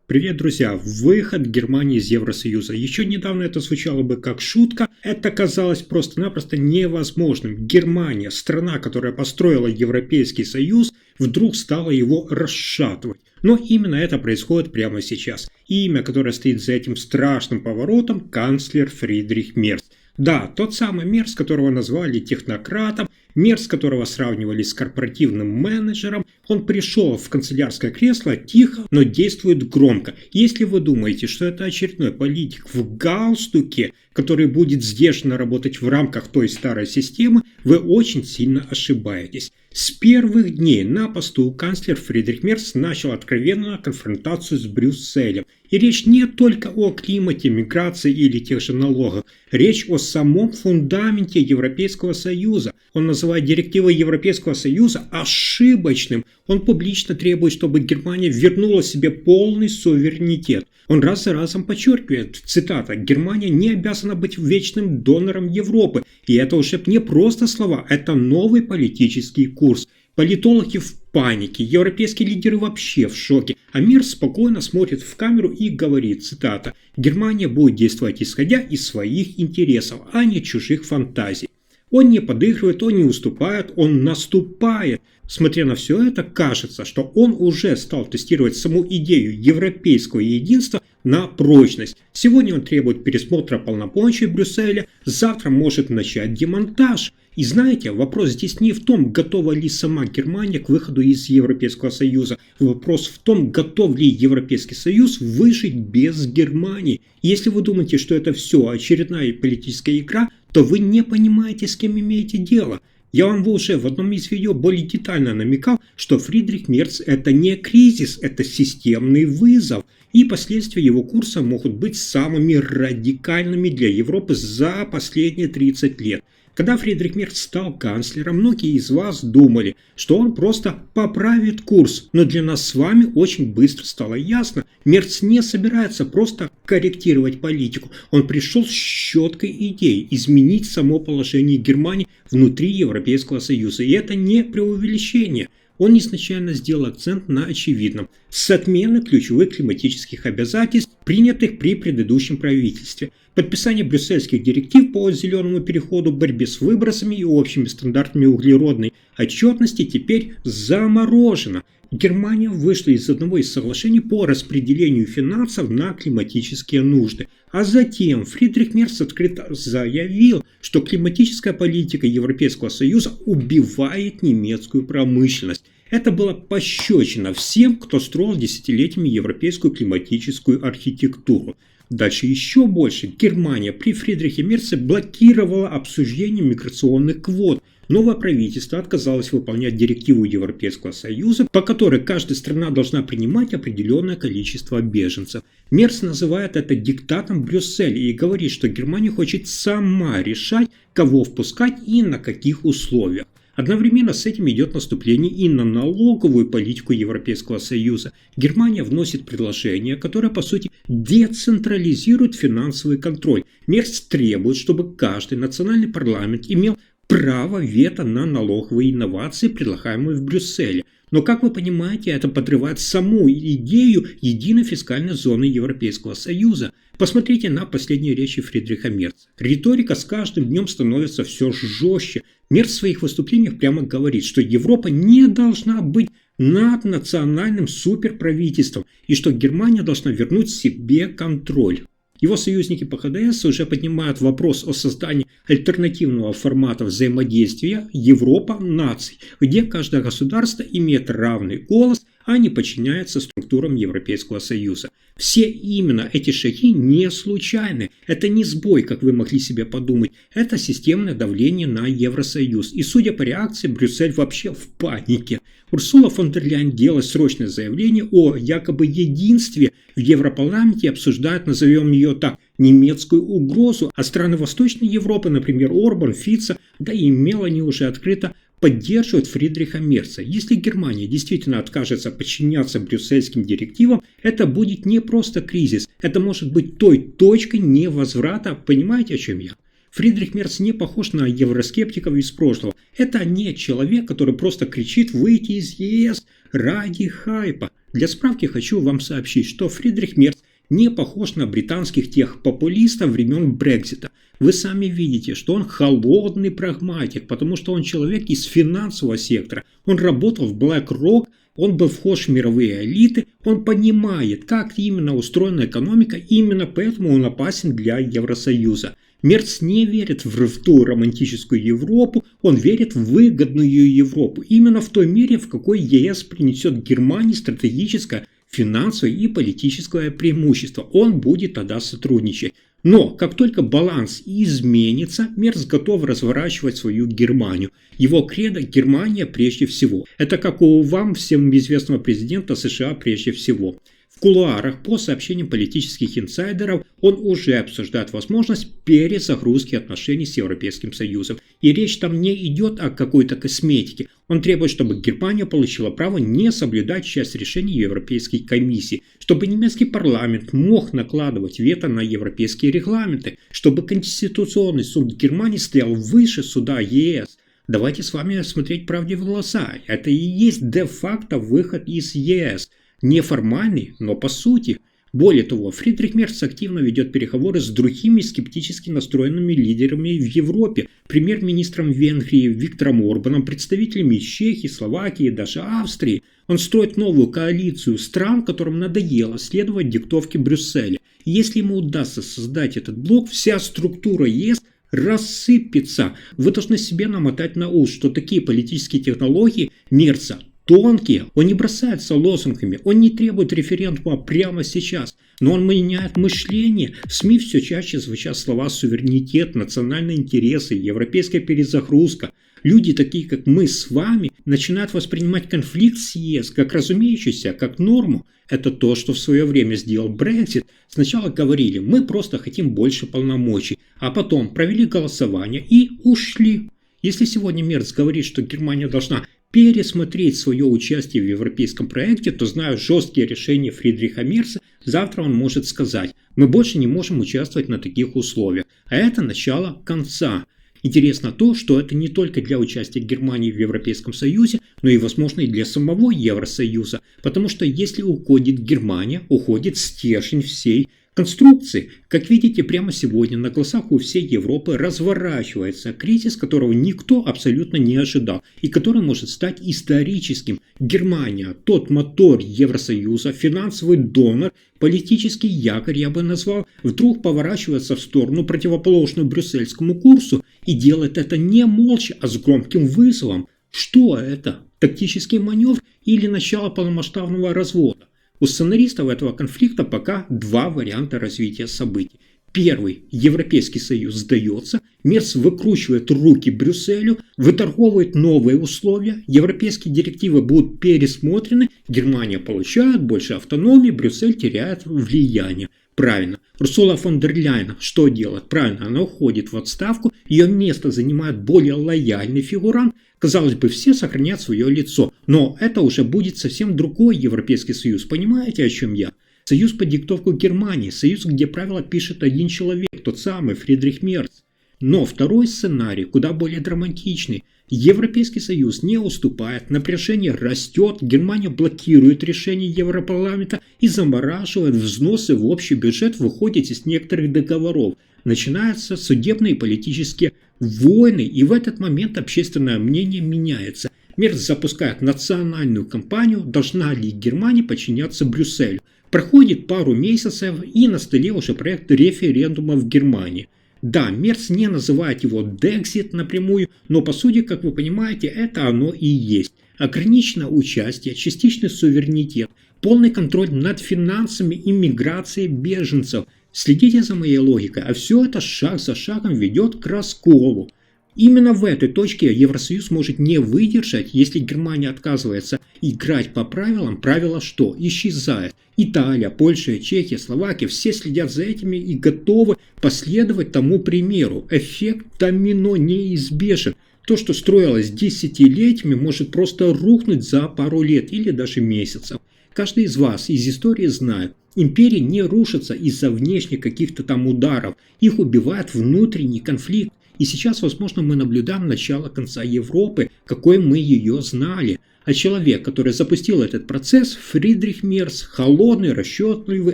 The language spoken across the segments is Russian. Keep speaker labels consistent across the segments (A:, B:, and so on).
A: Привет, друзья! Выход Германии из Евросоюза. Еще недавно это звучало бы как шутка, это казалось просто-напросто невозможным. Германия, страна, которая построила Европейский Союз, вдруг стала его расшатывать. Но именно это происходит прямо сейчас. Имя, которое стоит за этим страшным поворотом – канцлер Фридрих Мерц. Да, тот самый Мерц, которого назвали технократом, Мерц, которого сравнивали с корпоративным менеджером, он пришел в канцелярское кресло тихо, но действует громко. Если вы думаете, что это очередной политик в галстуке, который будет сдержанно работать в рамках той старой системы, вы очень сильно ошибаетесь. С первых дней на посту канцлер Фридрих Мерц начал откровенную конфронтацию с Брюсселем. И речь не только о климате, миграции или тех же налогах. Речь о самом фундаменте Европейского Союза. Он называет директивы Европейского Союза ошибочным. Он публично требует, чтобы Германия вернула себе полный суверенитет. Он раз за разом подчеркивает, цитата, «Германия не обязана быть вечным донором Европы». И это уже не просто слова, это новый политический курс. Политологи в панике, европейские лидеры вообще в шоке, а мир спокойно смотрит в камеру и говорит, цитата, «Германия будет действовать исходя из своих интересов, а не чужих фантазий». Он не подыгрывает, он не уступает, он наступает. Смотря на все это, кажется, что он уже стал тестировать саму идею европейского единства на прочность. Сегодня он требует пересмотра полномочий Брюсселя, завтра может начать демонтаж. И знаете, вопрос здесь не в том, готова ли сама Германия к выходу из Европейского Союза. Вопрос в том, готов ли Европейский Союз выжить без Германии. Если вы думаете, что это все очередная политическая игра, то вы не понимаете, с кем имеете дело. Я вам уже в одном из видео более детально намекал, что Фридрих Мерц – это не кризис, это системный вызов. И последствия его курса могут быть самыми радикальными для Европы за последние 30 лет. Когда Фридрих Мерц стал канцлером, многие из вас думали, что он просто поправит курс. Но для нас с вами очень быстро стало ясно, Мерц не собирается просто корректировать политику. Он пришел с четкой идеей изменить само положение Германии внутри Европейского Союза. И это не преувеличение. Он изначально сделал акцент на очевидном – с отмены ключевых климатических обязательств, принятых при предыдущем правительстве. Подписание брюссельских директив по зеленому переходу, борьбе с выбросами и общими стандартами углеродной отчетности теперь заморожено. Германия вышла из одного из соглашений по распределению финансов на климатические нужды. А затем Фридрих Мерц открыто заявил, что климатическая политика Европейского Союза убивает немецкую промышленность. Это было пощечина всем, кто строил десятилетиями европейскую климатическую архитектуру. Дальше еще больше. Германия при Фридрихе Мерце блокировала обсуждение миграционных квот. Новое правительство отказалось выполнять директиву Европейского Союза, по которой каждая страна должна принимать определенное количество беженцев. Мерц называет это диктатом Брюсселя и говорит, что Германия хочет сама решать, кого впускать и на каких условиях. Одновременно с этим идет наступление и на налоговую политику Европейского Союза. Германия вносит предложение, которое, по сути, децентрализирует финансовый контроль. Мерц требует, чтобы каждый национальный парламент имел право вето на налоговые инновации, предлагаемые в Брюсселе. Но, как вы понимаете, это подрывает саму идею единой фискальной зоны Европейского Союза. Посмотрите на последние речи Фридриха Мерца. Риторика с каждым днем становится все жестче. Мерц в своих выступлениях прямо говорит, что Европа не должна быть наднациональным суперправительством и что Германия должна вернуть себе контроль. Его союзники по ХДС уже поднимают вопрос о создании альтернативного формата взаимодействия Европа наций, где каждое государство имеет равный голос, а не подчиняется структурам Европейского Союза. Все именно эти шаги не случайны. Это не сбой, как вы могли себе подумать. Это системное давление на Евросоюз. И судя по реакции, Брюссель вообще в панике. Урсула фон дер Ляйен делает срочное заявление о якобы единстве. В Европарламенте обсуждают, назовем ее так, немецкую угрозу. А страны Восточной Европы, например, Орбан, Фица, да и Мелани уже открыто поддерживают Фридриха Мерца. Если Германия действительно откажется подчиняться брюссельским директивам, это будет не просто кризис, это может быть той точкой невозврата. Понимаете, о чем я? Фридрих Мерц не похож на евроскептиков из прошлого. Это не человек, который просто кричит выйти из ЕС ради хайпа. Для справки хочу вам сообщить, что Фридрих Мерц не похож на британских тех популистов времен Брексита. Вы сами видите, что он холодный прагматик, потому что он человек из финансового сектора. Он работал в BlackRock, он был вхож в мировые элиты, он понимает, как именно устроена экономика, именно поэтому он опасен для Евросоюза. Мерц не верит в ту романтическую Европу, он верит в выгодную Европу, именно в той мере, в какой ЕС принесет Германии стратегическое, финансовое и политическое преимущество. Он будет тогда сотрудничать. Но как только баланс изменится, Мерц готов разворачивать свою Германию. Его кредо – Германия прежде всего. Это как у вам всем известного президента США прежде всего. В кулуарах, по сообщениям политических инсайдеров, он уже обсуждает возможность перезагрузки отношений с Европейским Союзом. И речь там не идет о какой-то косметике. Он требует, чтобы Германия получила право не соблюдать часть решений Европейской комиссии, чтобы немецкий парламент мог накладывать вето на европейские регламенты, чтобы Конституционный суд Германии стоял выше суда ЕС. Давайте с вами смотреть правде в глаза. Это и есть де-факто выход из ЕС. Неформальный, но по сути. Более того, Фридрих Мерц активно ведет переговоры с другими скептически настроенными лидерами в Европе, премьер-министром Венгрии Виктором Орбаном, представителями Чехии, Словакии, даже Австрии. Он строит новую коалицию стран, которым надоело следовать диктовке Брюсселя. И если ему удастся создать этот блок, вся структура ЕС рассыпется. Вы должны себе намотать на ус, что такие политические технологии Мерца тонкие, он не бросается лозунгами, он не требует референдума прямо сейчас, но он меняет мышление. В СМИ все чаще звучат слова суверенитет, национальные интересы, европейская перезагрузка. Люди, такие как мы с вами, начинают воспринимать конфликт с ЕС как разумеющийся, как норму. Это то, что в свое время сделал Брексит. Сначала говорили, мы просто хотим больше полномочий, а потом провели голосование и ушли. Если сегодня Мерц говорит, что Германия должна пересмотреть свое участие в европейском проекте, то, зная жесткие решения Фридриха Мерца, завтра он может сказать, мы больше не можем участвовать на таких условиях. А это начало конца. Интересно то, что это не только для участия Германии в Европейском Союзе, но и, возможно, и для самого Евросоюза. Потому что если уходит Германия, уходит стержень всей конструкции. Как видите, прямо сегодня на глазах у всей Европы разворачивается кризис, которого никто абсолютно не ожидал и который может стать историческим. Германия, тот мотор Евросоюза, финансовый донор, политический якорь, я бы назвал, вдруг поворачивается в сторону, противоположную брюссельскому курсу, и делает это не молча, а с громким вызовом. Что это? Тактический маневр или начало полномасштабного развода? У сценаристов этого конфликта пока два варианта развития событий. Первый. Европейский Союз сдается, Мерц выкручивает руки Брюсселю, выторговывает новые условия, европейские директивы будут пересмотрены, Германия получает больше автономии, Брюссель теряет влияние. Правильно. Урсула фон дер Ляйен что делает? Правильно, она уходит в отставку, ее место занимает более лояльный фигурант. Казалось бы, все сохранят свое лицо, но это уже будет совсем другой Европейский Союз. Понимаете, о чем я? Союз под диктовку Германии, союз, где правила пишет один человек, тот самый Фридрих Мерц. Но второй сценарий куда более драматичный. Европейский Союз не уступает, напряжение растет, Германия блокирует решения Европарламента и замораживает взносы в общий бюджет, выходит из некоторых договоров. Начинаются судебные и политические войны, и в этот момент общественное мнение меняется. Мерц запускает национальную кампанию, должна ли Германия подчиняться Брюсселю. Проходит пару месяцев, и на столе уже проект референдума в Германии. Да, Мерц не называет его Дексит напрямую, но по сути, как вы понимаете, это оно и есть. Ограниченное участие, частичный суверенитет, полный контроль над финансами и миграцией беженцев. Следите за моей логикой, а все это шаг за шагом ведет к расколу. Именно в этой точке Евросоюз может не выдержать, если Германия отказывается играть по правилам. Правила что? Исчезает. Италия, Польша, Чехия, Словакия все следят за этими и готовы последовать тому примеру. Эффект домино неизбежен. То, что строилось десятилетиями, может просто рухнуть за пару лет или даже месяцев. Каждый из вас из истории знает, империи не рушатся из-за внешних каких-то там ударов. Их убивает внутренний конфликт. И сейчас, возможно, мы наблюдаем начало конца Европы, какой мы ее знали. А человек, который запустил этот процесс, Фридрих Мерц, холодный, расчетливый,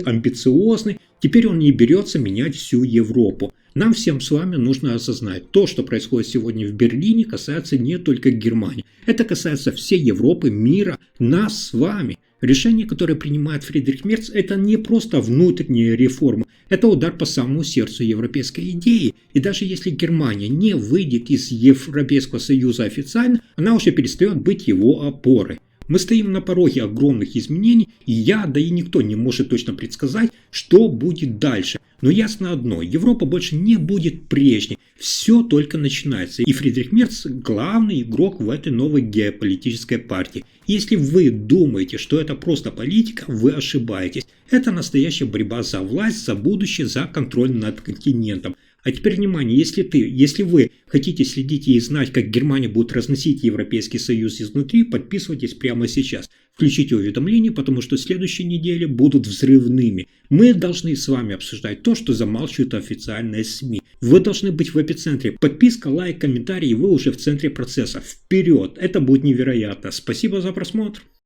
A: амбициозный, теперь он не берется менять всю Европу. Нам всем с вами нужно осознать, то, что происходит сегодня в Берлине, касается не только Германии. Это касается всей Европы, мира, нас с вами. Решение, которое принимает Фридрих Мерц, это не просто внутренняя реформа, это удар по самому сердцу европейской идеи. И даже если Германия не выйдет из Европейского Союза официально, она уже перестает быть его опорой. Мы стоим на пороге огромных изменений, и да и никто не может точно предсказать, что будет дальше. Но ясно одно, Европа больше не будет прежней, все только начинается. И Фридрих Мерц главный игрок в этой новой геополитической партии. Если вы думаете, что это просто политика, вы ошибаетесь. Это настоящая борьба за власть, за будущее, за контроль над континентом. А теперь внимание, если вы хотите следить и знать, как Германия будет разносить Европейский Союз изнутри, подписывайтесь прямо сейчас. Включите уведомления, потому что следующие недели будут взрывными. Мы должны с вами обсуждать то, что замалчивают официальные СМИ. Вы должны быть в эпицентре. Подписка, лайк, комментарий, и вы уже в центре процесса. Вперед! Это будет невероятно. Спасибо за просмотр.